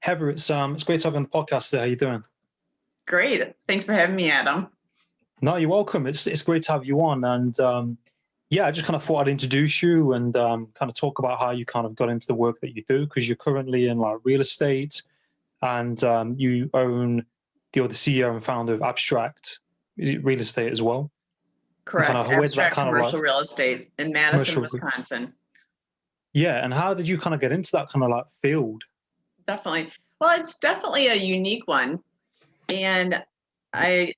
Heather, it's great to have you on the podcast there. How you doing? Great. Thanks for having me, Adam. No, you're welcome. It's great to have you on. And yeah, I just kind of thought I'd introduce you and kind of talk about how you kind of got into the work that you do, because you're currently in like real estate and you own you're the CEO and founder of Abstract Real Estate as well. And kind Correct. of where did that Abstract kind of like commercial real estate in Madison, commercial? Wisconsin. Yeah, and how did you kind of get into that kind of like field? Definitely. Well, it's definitely a unique one. And I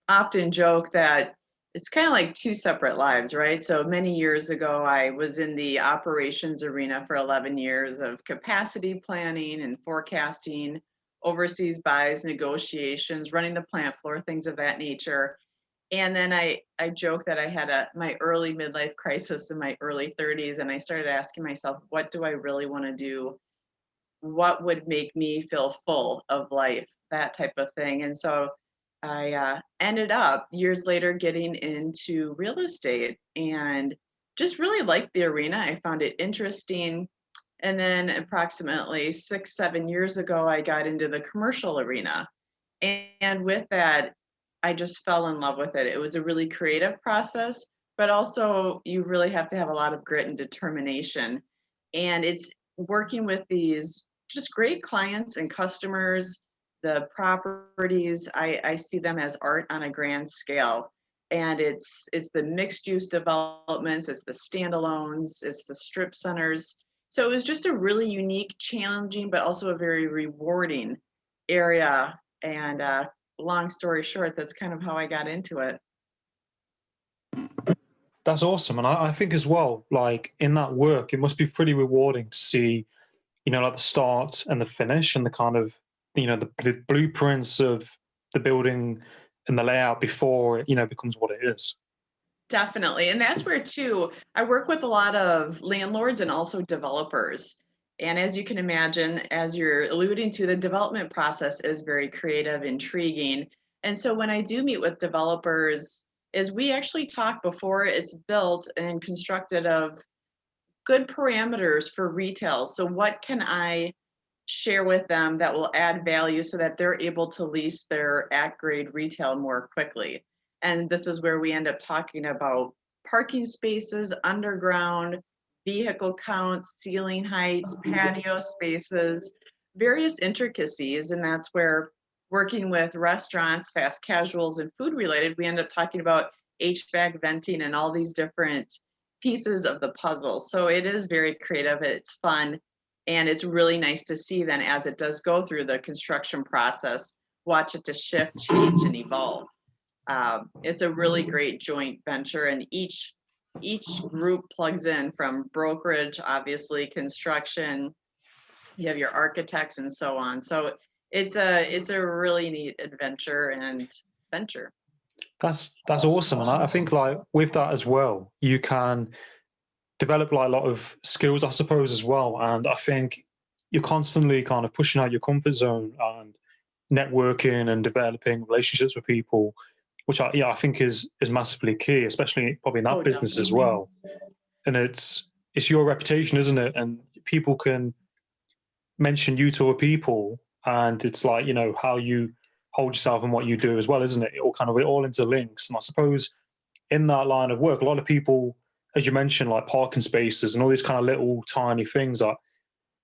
often joke that it's kind of like two separate lives, right? So many years ago, I was in the operations arena for 11 years of capacity planning and forecasting, overseas buys, negotiations, running the plant floor, things of that nature. And then I joke that I had my early midlife crisis in my early 30s, and I started asking myself, what do I really want to do? What would make me feel full of life? That type of thing. And so I ended up years later getting into real estate and just really liked the arena. I found it interesting. And then approximately 6, 7 years ago, I got into the commercial arena. And with that, I just fell in love with it. It was a really creative process, but also you really have to have a lot of grit and determination. And it's working with these just great clients and customers. The properties, I see them as art on a grand scale. And it's the mixed use developments, it's the standalones, it's the strip centers. So it was just a really unique, challenging, but also a very rewarding area. And long story short, that's kind of how I got into it. That's awesome. And I think as well, like in that work, it must be pretty rewarding to see, like the start and the finish and the kind of, the blueprints of the building and the layout before it, becomes what it is. Definitely. And that's where, too, I work with a lot of landlords and also developers. And as you can imagine, as you're alluding to, the development process is very creative, intriguing. And so when I do meet with developers, is we actually talk before it's built and constructed of good parameters for retail. So what can I share with them that will add value so that they're able to lease their at grade retail more quickly? And this is where we end up talking about parking spaces, underground, vehicle counts, ceiling heights, patio spaces, various intricacies. And that's where working with restaurants, fast casuals, and food related, we end up talking about HVAC venting and all these different pieces of the puzzle. So it is very creative, it's fun, and it's really nice to see then as it does go through the construction process, watch it to shift, change, and evolve. It's a really great joint venture, and each group plugs in from brokerage, obviously construction. You have your architects and so on. So it's a really neat adventure and venture. That's awesome. And I think like with that as well, you can develop like a lot of skills, I suppose, as well. And I think you're constantly kind of pushing out your comfort zone and networking and developing relationships with people, which I think is massively key, especially probably in that Oh, business as definitely. well. And it's your reputation, isn't it? And people can mention you to other people, and it's like how you hold yourself and what you do as well, isn't it? It all interlinks. And I suppose in that line of work, a lot of people, as you mentioned, like parking spaces and all these kind of little tiny things that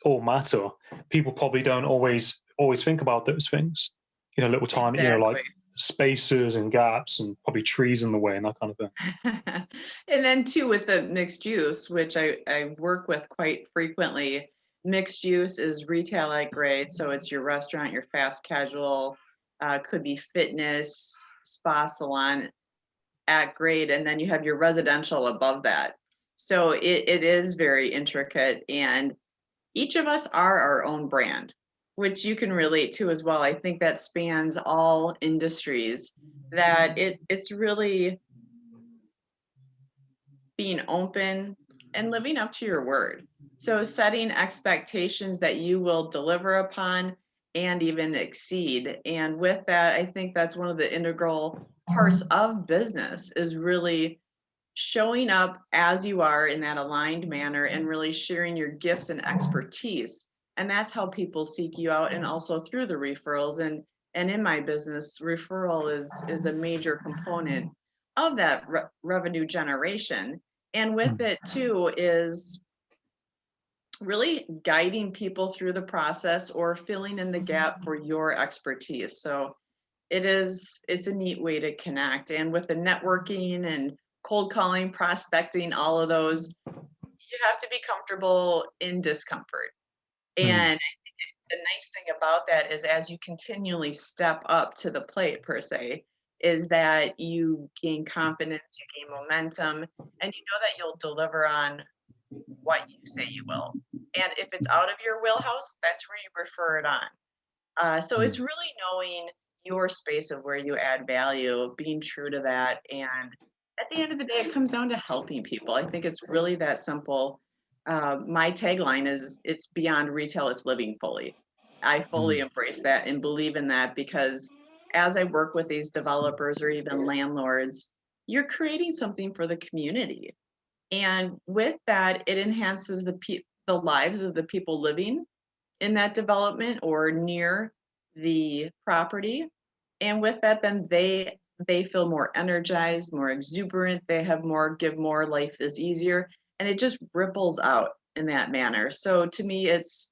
all matter. People probably don't always think about those things. Little tiny, like Exactly. spaces and gaps and probably trees in the way and that kind of thing. And then too, with the mixed use, which I work with quite frequently, mixed use is retail at grade. So it's your restaurant, your fast casual, could be fitness, spa salon at grade. And then you have your residential above that. So it is very intricate. And each of us are our own brand, which you can relate to as well. I think that spans all industries, that it's really being open and living up to your word. So setting expectations that you will deliver upon and even exceed. And with that, I think that's one of the integral parts of business, is really showing up as you are in that aligned manner and really sharing your gifts and expertise And that's how people seek you out, and also through the referrals. And in my business, referral is a major component of that revenue generation. And with Mm. it too is really guiding people through the process or filling in the gap for your expertise. So it's a neat way to connect. And with the networking and cold calling, prospecting, all of those, you have to be comfortable in discomfort. Mm. And the nice thing about that is, as you continually step up to the plate per se, is that you gain confidence, you gain momentum, and you know that you'll deliver on what you say you will. And if it's out of your wheelhouse, that's where you refer it on. So it's Mm. really knowing your space of where you add value, being true to that. And at the end of the day, it comes down to helping people. I think it's really that simple. My tagline is, it's beyond retail, it's living fully. I fully Mm. embrace that and believe in that, because as I work with these developers or even landlords, you're creating something for the community. And with that, it enhances the lives of the people living in that development or near the property. And with that, then they feel more energized, more exuberant, they have more, give more, life is easier, and it just ripples out in that manner. So to me, it's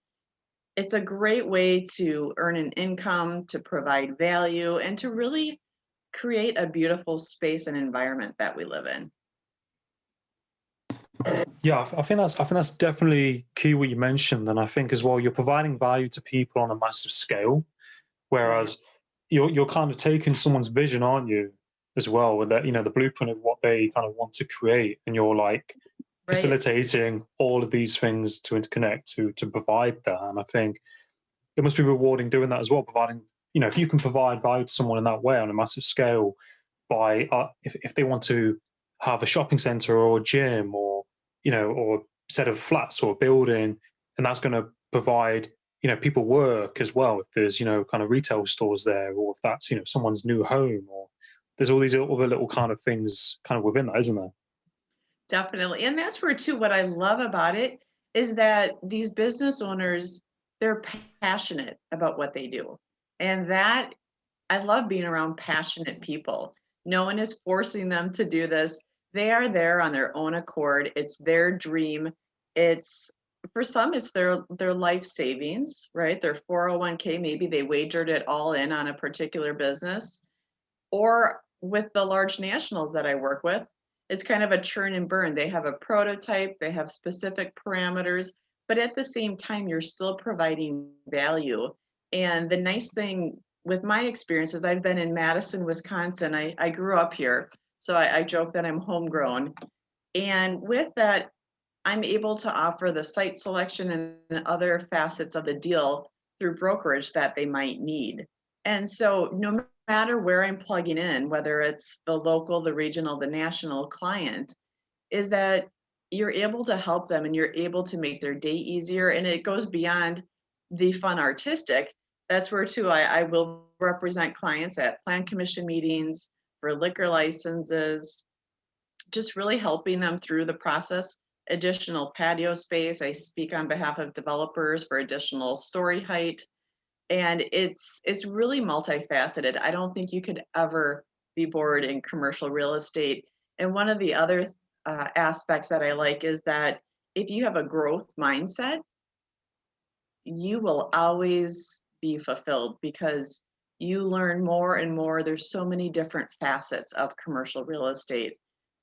a great way to earn an income, to provide value, and to really create a beautiful space and environment that we live in. Yeah, I think that's definitely key what you mentioned, and I think as well you're providing value to people on a massive scale, Right. whereas you're kind of taking someone's vision, aren't you, as well, with that, you know, the blueprint of what they kind of want to create, and you're like Right. facilitating all of these things to interconnect to provide that. And I think it must be rewarding doing that as well, providing, you know, if you can provide value to someone in that way on a massive scale by if they want to have a shopping center or a gym or, you know, or set of flats or a building, and that's going to provide, you know, people work as well, if there's, you know, kind of retail stores there, or if that's, you know, someone's new home, or there's all these other little kind of things kind of within that, isn't there? Definitely. And that's where too, what I love about it is that these business owners, they're passionate about what they do. And that, I love being around passionate people. No one is forcing them to do this. They are there on their own accord. It's their dream. It's, for some, it's their life savings, right? Their 401k, maybe they wagered it all in on a particular business. Or with the large nationals that I work with, it's kind of a churn and burn. They have a prototype, they have specific parameters, but at the same time, you're still providing value. And the nice thing with my experience is, I've been in Madison, Wisconsin. I grew up here, so I joke that I'm homegrown. And with that, I'm able to offer the site selection and other facets of the deal through brokerage that they might need. And so, no matter where I'm plugging in, whether it's the local, the regional, the national client, is that you're able to help them and you're able to make their day easier. And it goes beyond the fun artistic. That's where, too, I will represent clients at plan commission meetings for liquor licenses, just really helping them through the process. Additional patio space. I speak on behalf of developers for additional story height. And it's really multifaceted. I don't think you could ever be bored in commercial real estate. And one of the other aspects that I like is that if you have a growth mindset, you will always be fulfilled, because you learn more and more. There's so many different facets of commercial real estate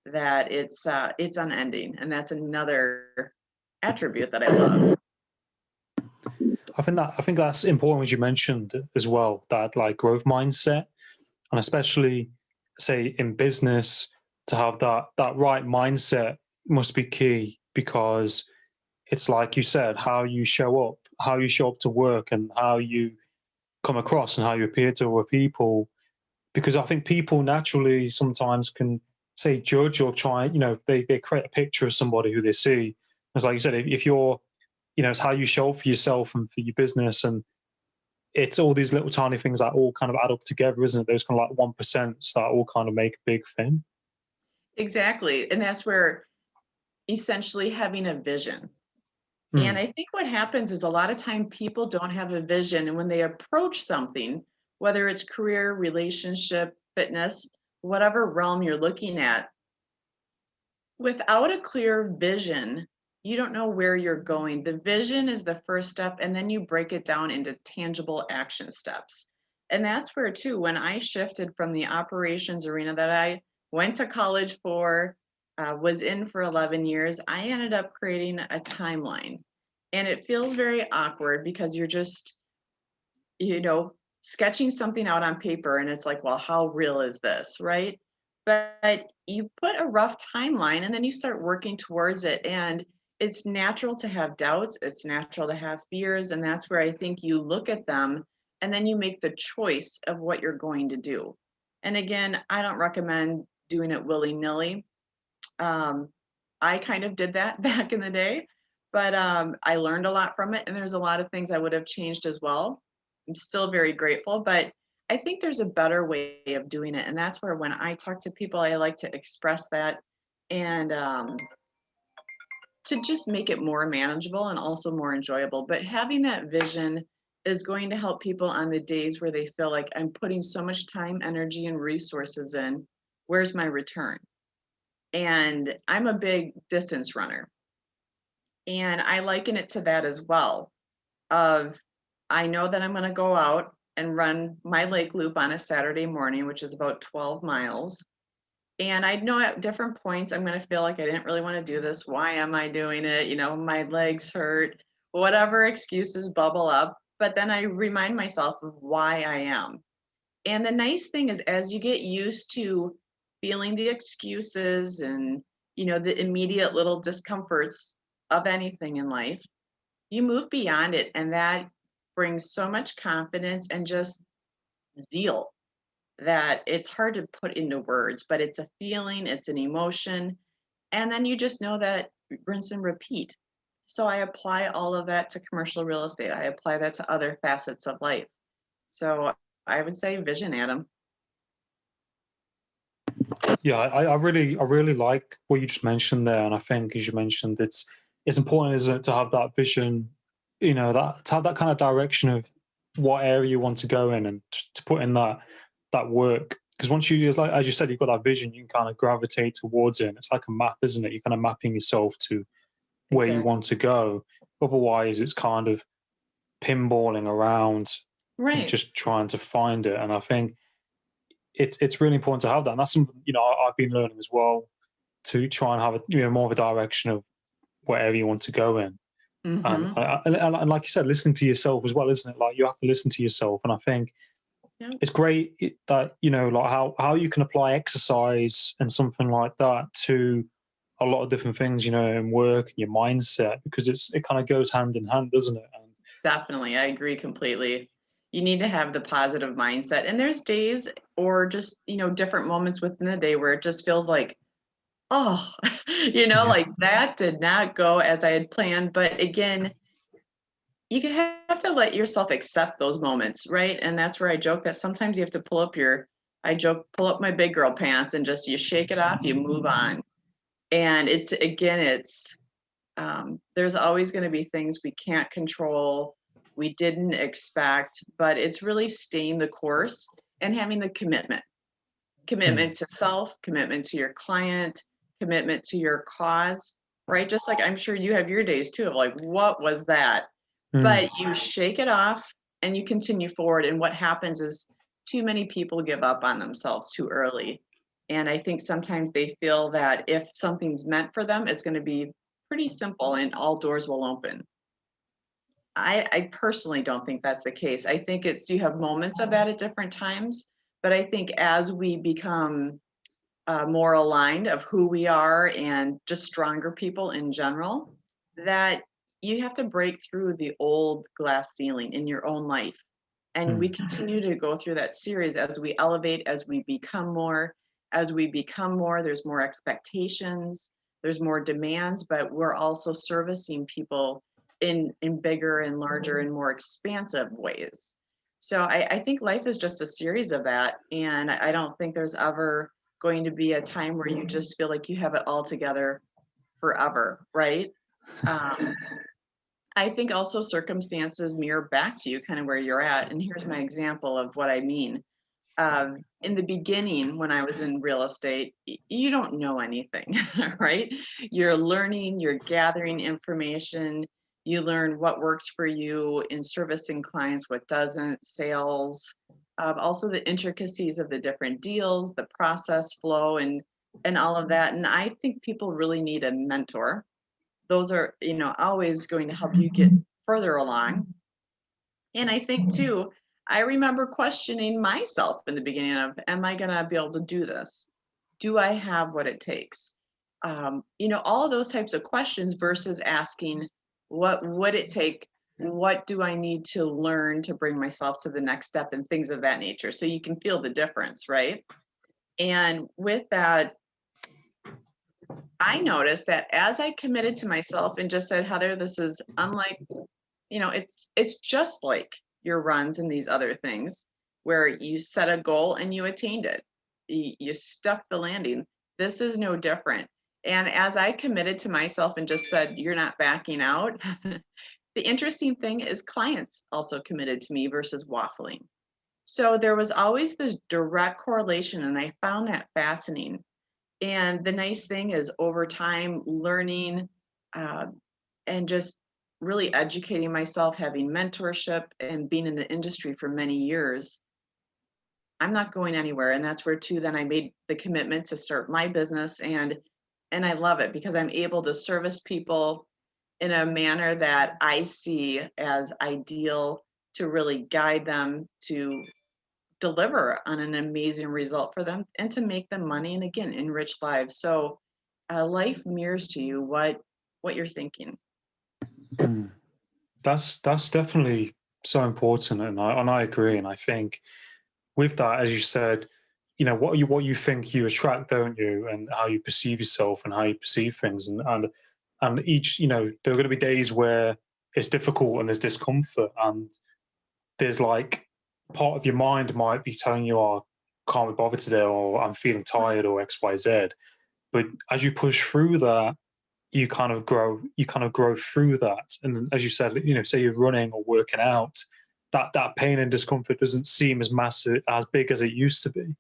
that it's unending, and that's another attribute that I love. I think that's important, as you mentioned as well, that like growth mindset, and especially say in business, to have that right mindset must be key, because it's like you said, how you show up to work, and how you come across, and how you appear to other people. Because I think people naturally sometimes can say judge or try, you know, they create a picture of somebody who they see. It's like you said, if you're, you know, it's how you show up for yourself and for your business, and it's all these little tiny things that all kind of add up together, isn't it? Those kind of like 1% that all kind of make a big thing. Exactly. And that's where essentially having a vision. And Mm. I think what happens is a lot of time people don't have a vision. And when they approach something, whether it's career, relationship, fitness, whatever realm you're looking at, without a clear vision, you don't know where you're going. The vision is the first step, and then you break it down into tangible action steps. And that's where, too, when I shifted from the operations arena that I went to college for, was in for 11 years, I ended up creating a timeline. And it feels very awkward because you're just, you know, sketching something out on paper and it's like, well, how real is this, right? But you put a rough timeline and then you start working towards it. And it's natural to have doubts, it's natural to have fears. And that's where I think you look at them and then you make the choice of what you're going to do. And again, I don't recommend doing it willy nilly. Um, I kind of did that back in the day, but I learned a lot from it. And there's a lot of things I would have changed as well. I'm still very grateful, but I think there's a better way of doing it. And that's where when I talk to people, I like to express that and to just make it more manageable and also more enjoyable. But having that vision is going to help people on the days where they feel like I'm putting so much time, energy, and resources in. Where's my return? And I'm a big distance runner. And I liken it to that as well. Of I know that I'm going to go out and run my lake loop on a Saturday morning, which is about 12 miles. And I know at different points I'm going to feel like I didn't really want to do this. Why am I doing it? You know, my legs hurt, whatever excuses bubble up. But then I remind myself of why I am. And the nice thing is, as you get used to feeling the excuses and, you know, the immediate little discomforts of anything in life, you move beyond it. And that brings so much confidence and just zeal that it's hard to put into words, but it's a feeling, it's an emotion. And then you just know that rinse and repeat. So I apply all of that to commercial real estate. I apply that to other facets of life. So I would say vision, Adam. Yeah, I really like what you just mentioned there, and I think, as you mentioned, it's important, isn't it, to have that vision, you know, that to have that kind of direction of what area you want to go in, and to put in that work. Because once you, like as you said, you've got that vision, you can kind of gravitate towards it. And it's like a map, isn't it? You're kind of mapping yourself to where you Exactly. want to go. Otherwise, it's kind of pinballing around and Right. just trying to find it. And I think it's really important to have that. And that's something, you know, I've been learning as well, to try and have a, you know, more of a direction of wherever you want to go in. And, Mm-hmm. and like you said, listening to yourself as well, isn't it? Like you have to listen to yourself. And I think Yep. it's great that, you know, like how you can apply exercise and something like that to a lot of different things, you know, in work and your mindset, because it kind of goes hand in hand, doesn't it? And Definitely. I agree completely. You need to have the positive mindset. And there's days or just, you know, different moments within the day where it just feels like, oh, you know, yeah. like that did not go as I had planned. But again, you have to let yourself accept those moments, right? And that's where I joke that sometimes you have to I joke, pull up my big girl pants and just you shake it off, you move on. And it's, again, it's, there's always going to be things we can't control, we didn't expect, but it's really staying the course and having the commitment Mm, to self, commitment to your client, commitment to your cause, right? Just like I'm sure you have your days too of like, what was that? mm, But you shake it off and you continue forward. And what happens is too many people give up on themselves too early. And I think sometimes they feel that if something's meant for them, it's going to be pretty simple and all doors will open. I personally don't think that's the case. I think it's you have moments of that at different times, but I think as we become more aligned of who we are and just stronger people in general, that you have to break through the old glass ceiling in your own life. And we mm, continue to go through that series as we elevate, as we become more, there's more expectations, there's more demands, but we're also servicing people in bigger and larger and more expansive ways. So I think life is just a series of that. And I don't think there's ever going to be a time where you just feel like you have it all together forever, right? Um, I think also circumstances mirror back to you kind of where you're at. And here's my example of what I mean. In the beginning, when I was in real estate, you don't know anything, right? You're learning, you're gathering information, you learn what works for you in servicing clients, what doesn't, sales, also the intricacies of the different deals, the process flow, and all of that. And I think people really need a mentor. Those are, always going to help you get further along. And I think too, I remember questioning myself in the beginning of, am I going to be able to do this? Do I have what it takes? All of those types of questions versus asking, what would it take? What do I need to learn to bring myself to the next step and things of that nature? So you can feel the difference, right? And with that, I noticed that as I committed to myself and just said, Heather, this is unlike, it's just like your runs and these other things where you set a goal and you attained it. You stuck the landing. This is no different. And as I committed to myself and just said, you're not backing out, the interesting thing is clients also committed to me versus waffling. So there was always this direct correlation, and I found that fascinating. And the nice thing is over time, learning uh, and just really educating myself, having mentorship, and being in the industry for many years, I'm not going anywhere. And that's where too, then I made the commitment to start my business, and I love it because I'm able to service people in a manner that I see as ideal to really guide them to deliver on an amazing result for them and to make them money and again enrich lives. So life mirrors to you what you're thinking. Mm. That's definitely so important, and I agree. And I think with that, as you said, what you think you attract, don't you, and how you perceive yourself and how you perceive things, and each, there are going to be days where it's difficult and there's discomfort, and there's like part of your mind might be telling you, "Oh, can't be bothered today," or "I'm feeling tired," or X, Y, Z. But as you push through that, you kind of grow through that. And as you said, say you're running or working out, that pain and discomfort doesn't seem as massive, as big as it used to be.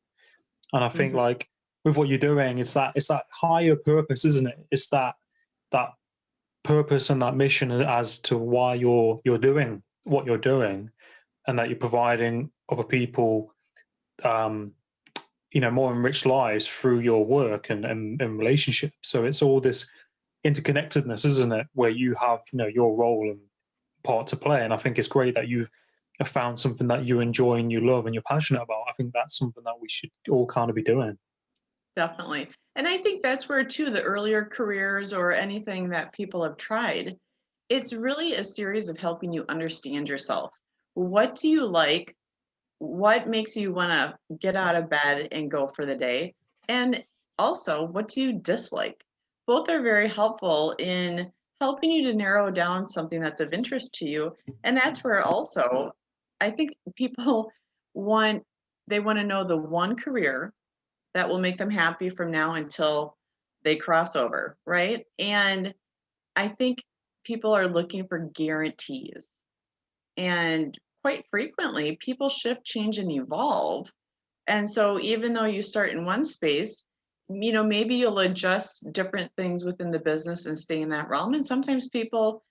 And I think, Mhm. like, with what you're doing, it's that higher purpose, isn't it? It's that purpose and that mission as to why you're doing what you're doing, and that you're providing other people, um more enriched lives through your work and relationships. So it's all this interconnectedness, isn't it? Where you have, your role and part to play. And I think it's great that you have found something that you enjoy and you love and you're passionate about. I think that's something that we should all kind of be doing. Definitely. And I think that's where too the earlier careers or anything that people have tried, it's really a series of helping you understand yourself. What do you like? What makes you want to get out of bed and go for the day? And also, what do you dislike? Both are very helpful in helping you to narrow down something that's of interest to you. And that's where also I think people want they want to know the one career that will make them happy from now until they cross over, right? And I think people are looking for guarantees. And quite frequently, people shift, change, and evolve. And so, even though you start in one space, maybe you'll adjust different things within the business and stay in that realm. And sometimes people,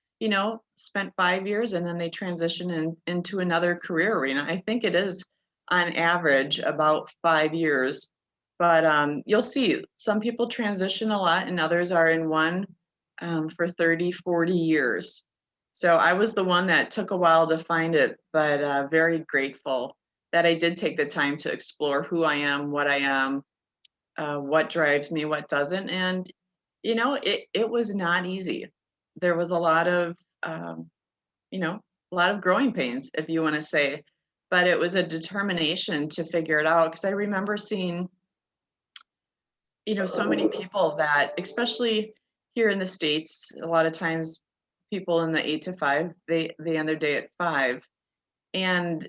spent 5 years and then they transition into another career arena. I think it is on average about 5 years. But you'll see some people transition a lot and others are in one for 30, 40 years. So I was the one that took a while to find it, but very grateful that I did take the time to explore who I am, what drives me, what doesn't. And, it was not easy. There was um, a lot of growing pains, if you want to say, but it was a determination to figure it out. Because I remember seeing, so many people that, especially here in the States, a lot of times people in the 8 to 5, they end their day at 5. And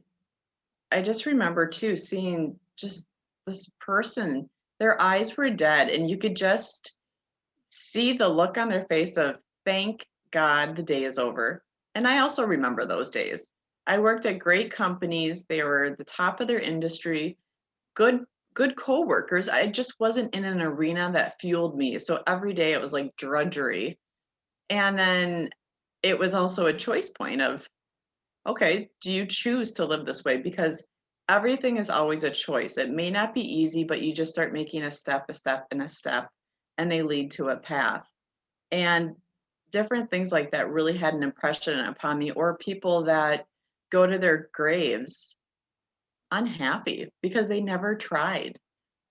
I just remember too seeing just this person, their eyes were dead, and you could just see the look on their face of thank God the day is over. And I also remember those days. I worked at great companies. They were the top of their industry, good good coworkers. I just wasn't in an arena that fueled me. So every day it was like drudgery. And then it was also a choice point of, okay, do you choose to live this way? Because everything is always a choice. It may not be easy, but you just start making a step, and a step, and they lead to a path. And different things like that really had an impression upon me, or people that go to their graves unhappy because they never tried.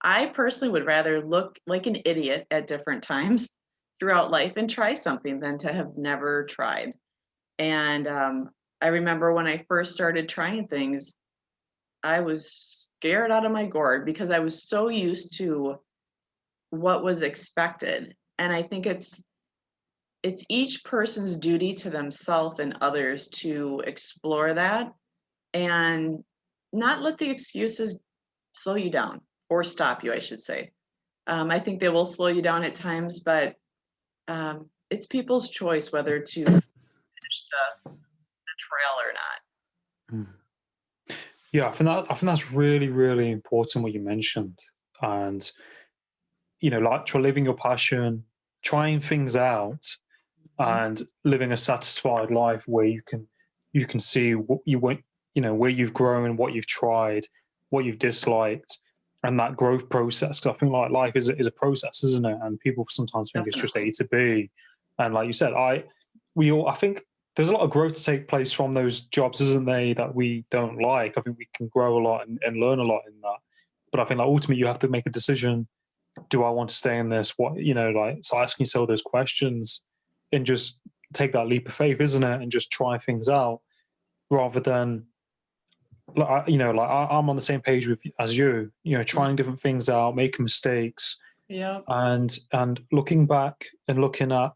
I personally would rather look like an idiot at different times throughout life and try something than to have never tried. And I remember when I first started trying things, I was scared out of my gourd because I was so used to what was expected. And I think it's each person's duty to themselves and others to explore that and not let the excuses slow you down or stop you, I should say. I think they will slow you down at times, but it's people's choice whether to finish the trail or not. Mm. Yeah, I think that's really, really important what you mentioned. And like try living your passion, trying things out, Mhm. and living a satisfied life where you can see what you want, where you've grown, what you've tried, what you've disliked, and that growth process. 'Cause I think like life is a process, isn't it? And people sometimes think it's just Definitely. A to B. And like you said, I think there's a lot of growth to take place from those jobs, isn't they, that we don't like. I think we can grow a lot and learn a lot in that. But I think like ultimately you have to make a decision. Do I want to stay in this? So asking yourself those questions and just take that leap of faith, isn't it? And just try things out rather than I'm on the same page with as you. Mm. Trying different things out, making mistakes, Yep. and looking back and looking at,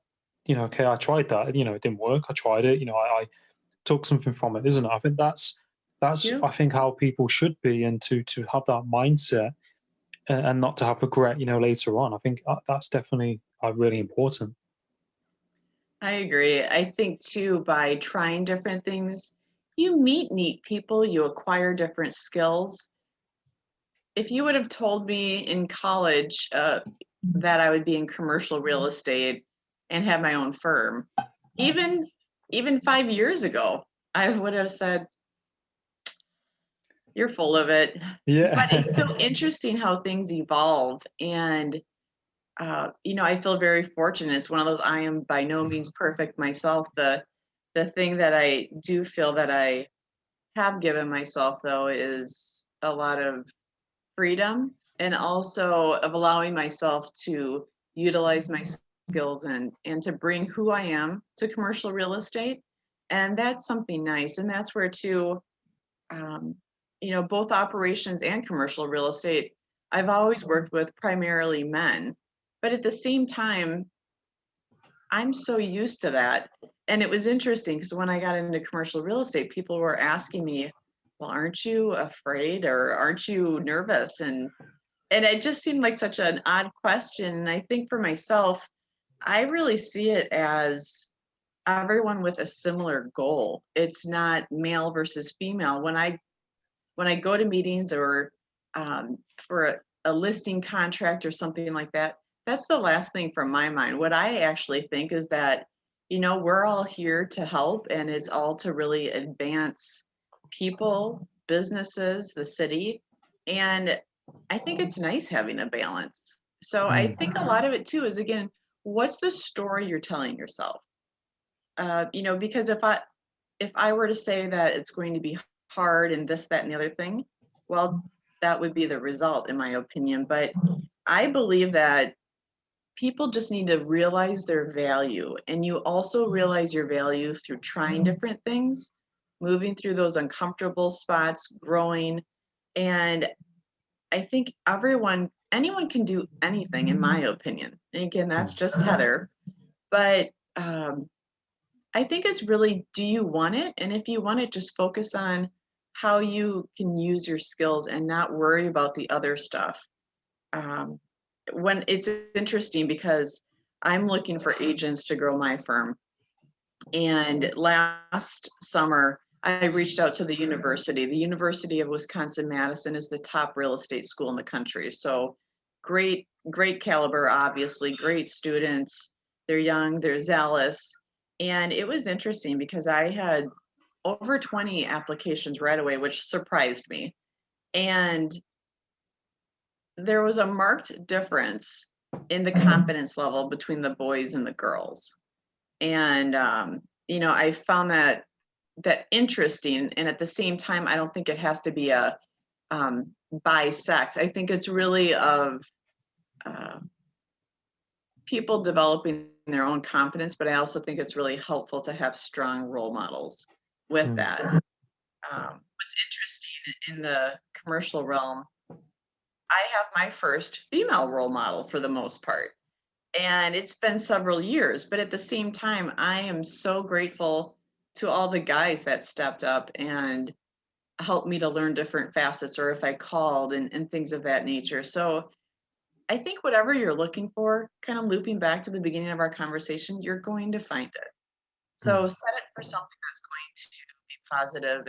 okay, I tried that. It didn't work. I tried it. I took something from it, isn't it? I think that's Yep. I think how people should be, and to have that mindset and not to have regret, later on. I think that's definitely really important. I agree. I think too, by trying different things, you meet neat people, you acquire different skills. If you would have told me in college that I would be in commercial real estate and have my own firm, even even 5 years ago, I would have said, "You're full of it." But it's Yeah. so interesting how things evolve, and I feel very fortunate. It's one of those, I am by no means perfect myself. The thing that I do feel that I have given myself though is a lot of freedom, and also of allowing myself to utilize my skills and to bring who I am to commercial real estate. And that's something nice. And that's where too, um, both operations and commercial real estate, I've always worked with primarily men. But at the same time, I'm so used to that. And it was interesting because when I got into commercial real estate, people were asking me, well, aren't you afraid or aren't you nervous? And it just seemed like such an odd question. And I think for myself, I really see it as everyone with a similar goal. It's not male versus female. When I go to meetings or for a listing contract or something like that, that's the last thing from my mind. What I actually think is that, we're all here to help, and it's all to really advance people, businesses, the city. And I think it's nice having a balance. So I Mm. think a lot of it too is, again, what's the story you're telling yourself? Because if I were to say that it's going to be hard and this, that, and the other thing, well, that would be the result, in my opinion. But I believe that people just need to realize their value. And you also realize your value through trying different things, moving through those uncomfortable spots, growing. And I think anyone can do anything, in my opinion. And again, that's Mm. just Heather. But I think it's really, do you want it? And if you want it, just focus on how you can use your skills and not worry about the other stuff. Um, when it's interesting because I'm looking for agents to grow my firm. And last summer, I reached out to the university. The University of Wisconsin-Madison is the top real estate school in the country. So great, great caliber, obviously, great students. They're young, they're zealous. And it was interesting because I had over 20 applications right away, which surprised me. And there was a marked difference in the confidence level between the boys and the girls. And I found that interesting. And at the same time, I don't think it has to be a by sex. I think it's really of uh, people developing their own confidence, but I also think it's really helpful to have strong role models with Mm. that. What's interesting in the commercial realm, I have my first female role model for the most part. And it's been several years, but at the same time, I am so grateful to all the guys that stepped up and helped me to learn different facets, or if I called and things of that nature. So I think whatever you're looking for, kind of looping back to the beginning of our conversation, you're going to find it. So Mm. set it for something that's going to be positive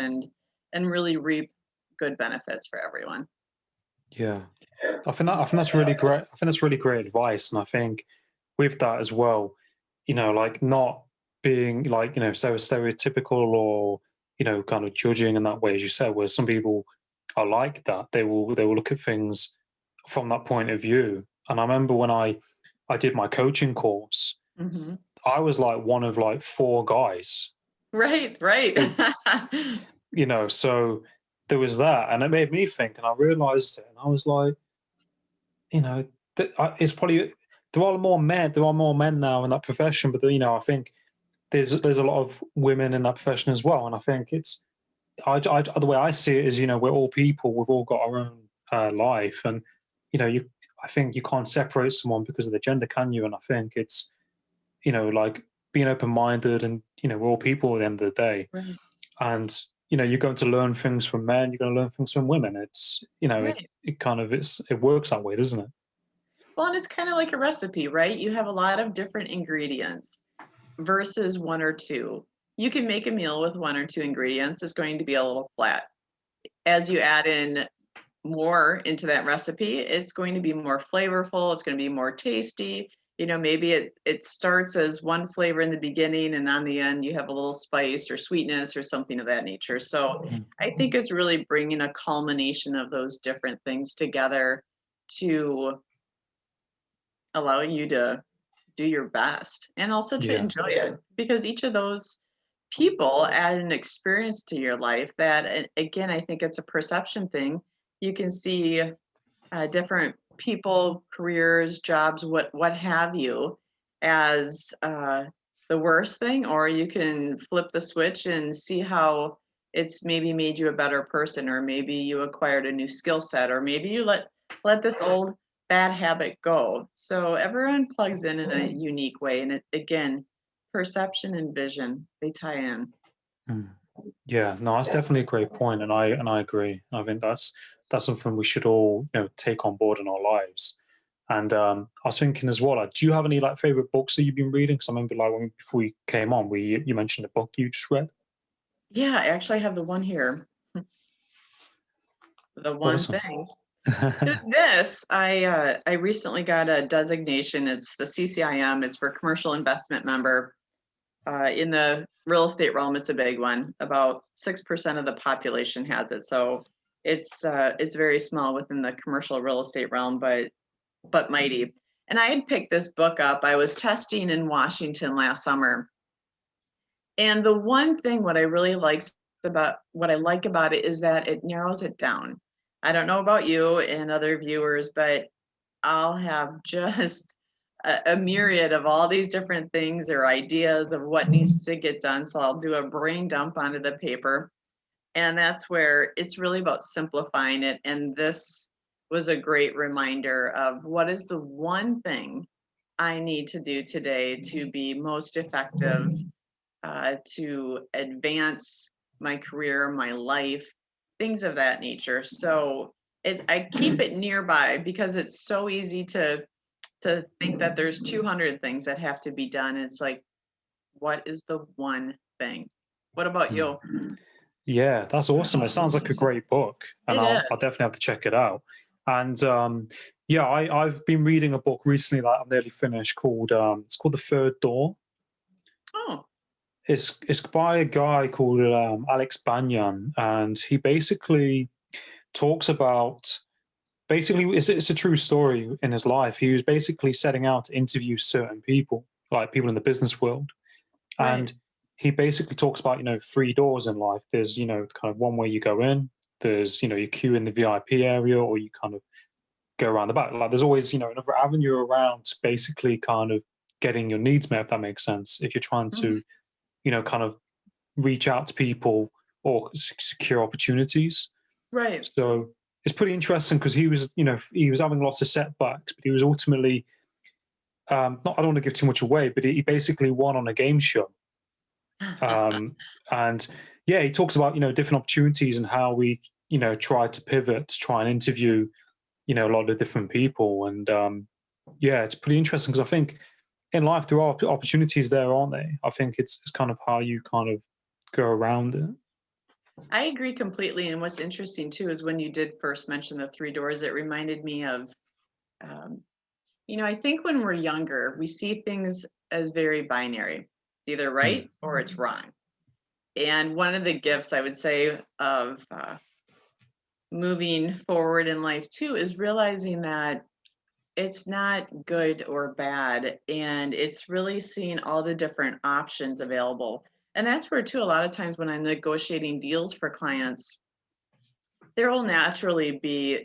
and really reap good benefits for everyone. Yeah. I think that's really great. I think that's really great advice. And I think with that as well, like not being like, so stereotypical or, kind of judging in that way, as you said, where some people are like that. They will look at things from that point of view. And I remember when I did my coaching course, Hmm. I was like one of like four guys. Right, right. It, so there was that, and it made me think, and I realized it, and I was like, it's probably there are more men now in that profession, but I think there's a lot of women in that profession as well, and I think it's the way I see it is, we're all people, we've all got our own life, and you I think you can't separate someone because of the gender, can you? And I think it's like being open minded, and we're all people at the end of the day, Right, and you're going to learn things from men, you're going to learn things from women. It's right. it kind of it works that way, doesn't it? Well, and it's kind of like a recipe, right? You have a lot of different ingredients versus one or two. You can make a meal with one or two ingredients. It's going to be a little flat. As you add in more into that recipe, it's going to be more flavorful. It's going to be more tasty. Maybe it starts as one flavor in the beginning, and on the end you have a little spice or sweetness or something of that nature. So Mm. I think it's really bringing a culmination of those different things together to allow you to do your best and also to Yeah. enjoy it, because each of those people add an experience to your life that, again, I think it's a perception thing. You can see different people, careers, jobs, what have you, as the worst thing, or you can flip the switch and see how it's maybe made you a better person, or maybe you acquired a new skill set, or maybe you let this old bad habit go. So everyone plugs in a unique way, and again, perception and vision, they tie in. Mm. Yeah, no, that's definitely a great point, and I agree. I think that's something we should all take on board in our lives. And I was thinking as well, like, do you have any like favorite books that you've been reading? Because I remember like before we came on, we you mentioned a book you just read. Yeah, I actually have the one here. The one Awesome. thing. So this, I recently got a designation. It's the CCIM. It's for commercial investment member. In the real estate realm, it's a big one. About 6% of the population has it. So it's very small within the commercial real estate realm, but mighty. And I had picked this book up. I was testing in Washington last summer, and the one thing what I like about it is that it narrows it down. I don't know about you and other viewers, but I'll have just a myriad of all these different things or ideas of what needs to get done. So I'll do a brain dump onto the paper. And that's where it's really about simplifying it. And this was a great reminder of what is the one thing I need to do today to be most effective, to advance my career, my life, things of that nature. So I keep it nearby because it's so easy to think that there's 200 things that have to be done. It's like what is the one thing? What about Mm. you? Yeah, that's awesome. It sounds like a great book, and It I'll is. definitely have to check it out. And yeah, I've been reading a book recently that I've nearly finished called it's called The Third Door. Oh, It's by a guy called Alex Banyan, and he basically talks about basically it's a true story in his life. He was basically setting out to interview certain people, like people in the business world, right. and he basically talks about, three doors in life. There's, kind of one way you go in, there's, you queue in the VIP area, or you kind of go around the back. Like there's always, another avenue around to basically kind of getting your needs met, if that makes sense. If you're trying Mhm. to, kind of reach out to people or secure opportunities. Right. So it's pretty interesting because he was having lots of setbacks, but he was ultimately, not, I don't want to give too much away, but he basically won on a game show. Um, and yeah, he talks about, different opportunities and how we, try to pivot to try and interview, a lot of different people. And yeah, it's pretty interesting because I think in life there are opportunities there, aren't they? I think it's kind of how you kind of go around it. I agree completely. And what's interesting too is when you did first mention the three doors, it reminded me of, um, I think when we're younger, we see things as very binary, either Mm, right or it's wrong. And one of the gifts I would say of moving forward in life too is realizing that it's not good or bad, and it's really seeing all the different options available. And that's where too a lot of times when I'm negotiating deals for clients, there will naturally be,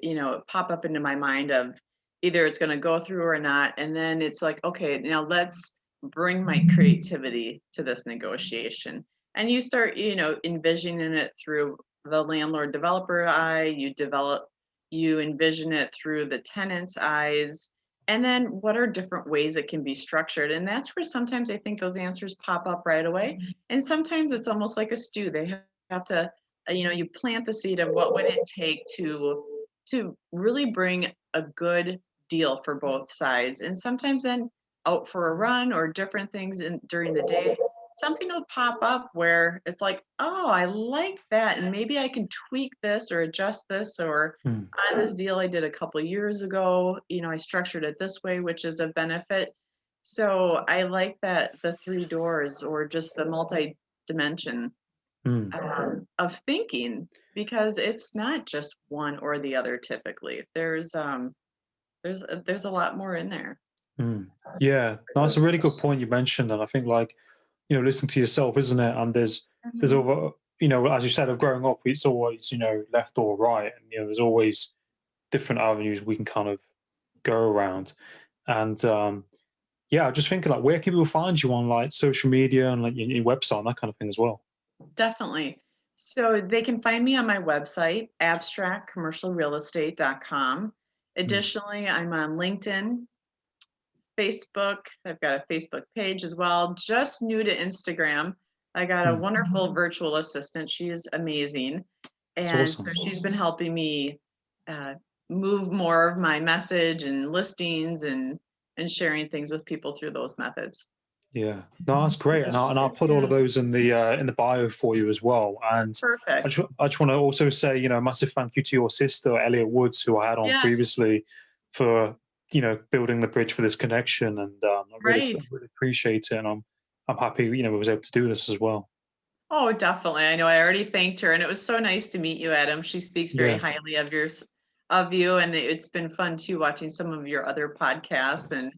pop up into my mind of either it's going to go through or not. And then it's like, okay, now let's bring my creativity to this negotiation. And you start, envisioning it through the landlord developer eye, you envision it through the tenant's eyes. And then what are different ways it can be structured? And that's where sometimes I think those answers pop up right away. And sometimes it's almost like a stew. They have to you plant the seed of what would it take to really bring a good deal for both sides. And sometimes then out for a run or different things during the day, something will pop up where it's like, oh, I like that, and maybe I can tweak this or adjust this. Or mm, on this deal I did a couple of years ago, I structured it this way, which is a benefit. So I like that the three doors or just the multi dimension mm. of thinking, because it's not just one or the other typically. There's a lot more in there Mm. Yeah, for no, that's a those really good doors. point you mentioned, and I think like listen to yourself, isn't it? And there's Mhm. over as you said of growing up, it's always left or right, and there's always different avenues we can kind of go around. And yeah, I'm just thinking like where can people find you on like social media and like your website and that kind of thing as well. Definitely. So they can find me on my website, abstractcommercialrealestate.com. Mm, Additionally, I'm on LinkedIn, Facebook. I've got a Facebook page as well. Just new to Instagram. I got a mm. wonderful virtual assistant. She's amazing. That's And so awesome. she's been helping me uh, move more of my message and listings and sharing things with people through those methods. Yeah, no, that's great, and I'll put all of Yeah, those in the bio for you as well. And perfect. I just want to also say, a massive thank you to your sister Elliot Woods, who I had on Yes, previously, for building the bridge for this connection, and I right. really appreciate it, and I'm happy we was able to do this as well. Oh, definitely. I know I already thanked her, and it was so nice to meet you, Adam. She speaks very Yeah, highly of of you, and it's been fun too watching some of your other podcasts. And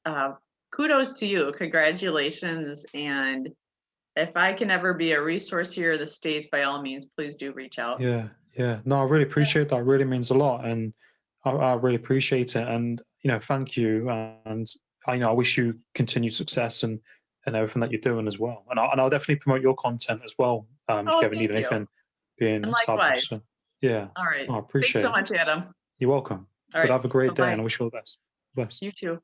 uh, kudos to you. Congratulations. And if I can ever be a resource here in the States, by all means, please do reach out. yeah, yeah. No, I really appreciate that. It really means a lot, and I really appreciate it. And thank you. And I wish you continued success and everything that you're doing as well. And I'll definitely promote your content as well. If Oh, you ever need thank you. anything being And established. likewise. So yeah, All right. I Thanks so appreciate it. much, Adam. You're welcome. All But right. have a great day, and Bye-bye. I wish you all the best. Best. You too.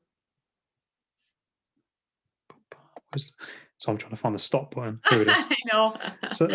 So I'm trying to find the stop button. Here it is. I know. So